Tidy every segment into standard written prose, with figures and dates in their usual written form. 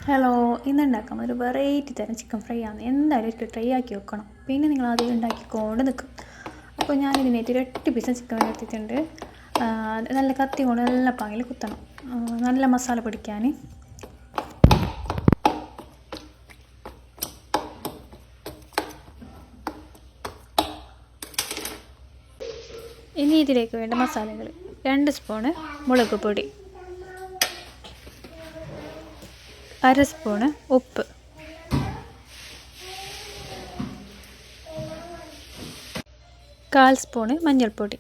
Hello, ഇന്നുണ്ടാക്കാം ഒരു variety തരം chicken fry ആണ്. എന്തായാലും ഒരിക്കൽ ട്രൈ ആക്കി വെക്കണം. പിന്നെ നിങ്ങൾ ആദ്യം ഉണ്ടാക്കിക്കൊണ്ട് നിൽക്കും. അപ്പോൾ ഞാനിതിനായിട്ട് ഒരു 8 പീസ് ചിക്കൻ എടുത്തിട്ടുണ്ട്. നല്ല കത്തി കൊണ്ട് നല്ല പാങ്ങിൽ കുത്തണം. നല്ല മസാല പിടിക്കാൻ. ഇനി ഇതിലേക്ക് വേണ്ട മസാലകൾ: 2 സ്പൂണ് മുളക് പൊടി, 1/2 സ്പൂണ് ഉപ്പ്, 1/4 സ്പൂണ് മഞ്ഞൾപ്പൊടി,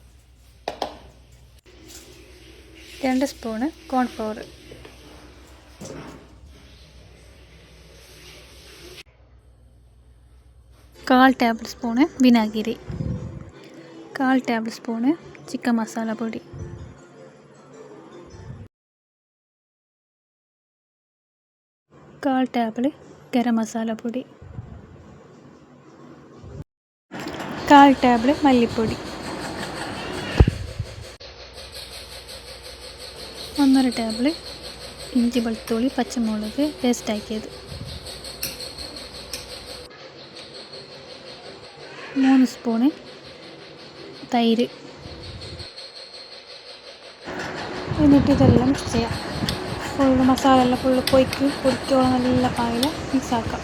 2 സ്പൂണ് കോൺഫ്ലവർ, 1/4 ടേബിൾ സ്പൂണ് വിനാഗിരി, 1/4 ടേബിൾ സ്പൂണ് ചിക്കൻ മസാല പൊടി, 1/4 ടേബിൾ ഗരം മസാല പൊടി, 1/4 ടേബിൾ മല്ലിപ്പൊടി, 1/2 ടേബിൾ ഇഞ്ചി വെളുത്തുള്ളി പച്ചമുളക് പേസ്റ്റ് ആക്കിയത്, 3 സ്പൂണ് തൈര്. എന്നിട്ട് ഇതെല്ലാം മിക്സ് ചെയ്യാം. ഫുള്ള് മസാല എല്ലാം ഫുള്ള് പൊടിക്കോളം നല്ല പായിൽ മിക്സാക്കാം.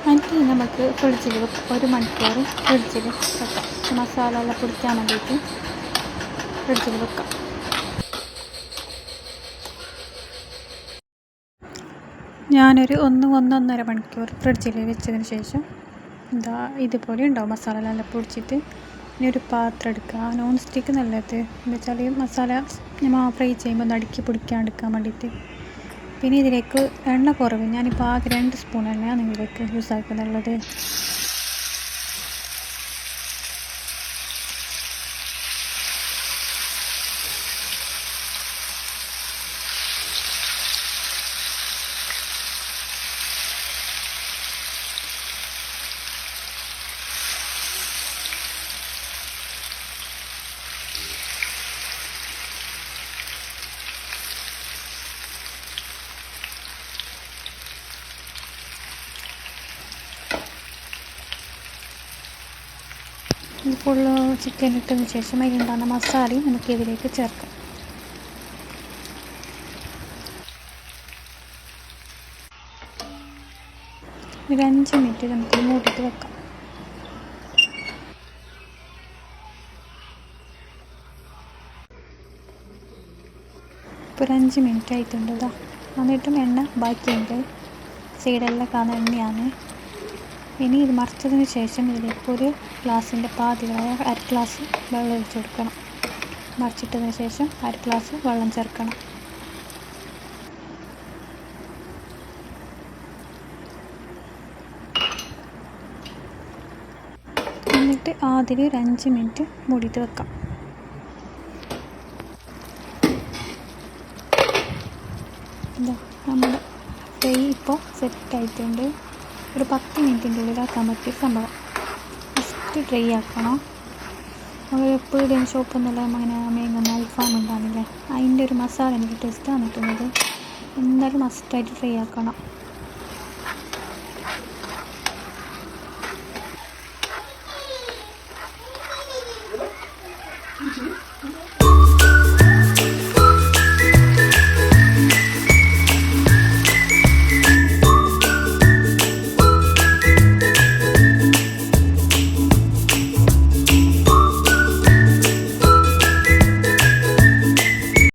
എന്നിട്ട് നമുക്ക് ഫ്രിഡ്ജിൽ വെക്കാം. 1 മണിക്കൂർ ഫ്രിഡ്ജിൽ വെക്കാം. മസാല എല്ലാം പൊടിക്കാൻ വേണ്ടിയിട്ട് ഫ്രിഡ്ജിൽ വെക്കാം. ഞാനൊരു 1-1.5 മണിക്കൂർ ഫ്രിഡ്ജിൽ വെച്ചതിന് ശേഷം ഇതുപോലെ ഉണ്ടാവും മസാല എല്ലാം പൊടിച്ചിട്ട്. ഇനി ഒരു പാത്രം എടുക്കുക. നോൺ സ്റ്റിക്ക് നല്ലത്. എന്താ വെച്ചാൽ മസാല നമ്മൾ ഫ്രൈ ചെയ്യുമ്പോൾ ഒന്ന് അടുക്കി പിടിക്കാണ്ടിരിക്കാൻ വേണ്ടിയിട്ട്. പിന്നെ ഇതിലേക്ക് എണ്ണ കുറവ്, ഞാനിപ്പോൾ ആകെ 2 സ്പൂൺ എണ്ണയാണ് ഇതിലേക്ക് യൂസ് ആക്കുന്നുള്ളത്. ഇത് ഫുള്ള് ചിക്കൻ ഇട്ടതിന് ശേഷം അതിലുണ്ടാകുന്ന മസാലയും നമുക്ക് ഇതിലേക്ക് ചേർക്കാം. ഒരു 5 മിനിറ്റ് നമുക്ക് മൂടിയിട്ട് വെക്കാം. ഇപ്പോൾ ഒരു 5 മിനിറ്റ് ആയിട്ടുണ്ട്. എന്നിട്ടും എണ്ണ ബാക്കിയുണ്ട്. സൈഡെല്ലാം കാണുന്ന എണ്ണയാണ്. ഇനി ഇത് മറിച്ചതിന് ശേഷം ഇതിലേക്ക് ഒരു ഗ്ലാസിൻ്റെ പാതിയായ 1/2 ഗ്ലാസ് വെള്ളം ഒഴിച്ച് കൊടുക്കണം. മറിച്ചിട്ടതിന് ശേഷം 1/2 ഗ്ലാസ് വെള്ളം ചേർക്കണം. എന്നിട്ട് ആദ്യം ഒരു 5 മിനിറ്റ് മൂടിയിട്ട് വെക്കാം. നമ്മുടെ ഫ്രൈ ഇപ്പോൾ സെറ്റായിട്ടുണ്ട്. ഒരു 10 മിനിറ്റിൻ്റെ ഉള്ളിലാക്കാൻ പറ്റിയ സംഭവം. ഫസ്റ്റ് ഡ്രൈ ആക്കണം. നമ്മൾ എപ്പോഴും ഷോപ്പിൽ നിന്നെല്ലാം അങ്ങനെ മേങ്ങുന്ന അൽഫാം ഉണ്ടാകുന്നില്ലേ, അതിൻ്റെ ഒരു മസാല എനിക്ക് ടേസ്റ്റ് വന്നിട്ടുള്ളത്. എന്തായാലും മസ്റ്റായിട്ട് ഫ്രൈ ആക്കണം.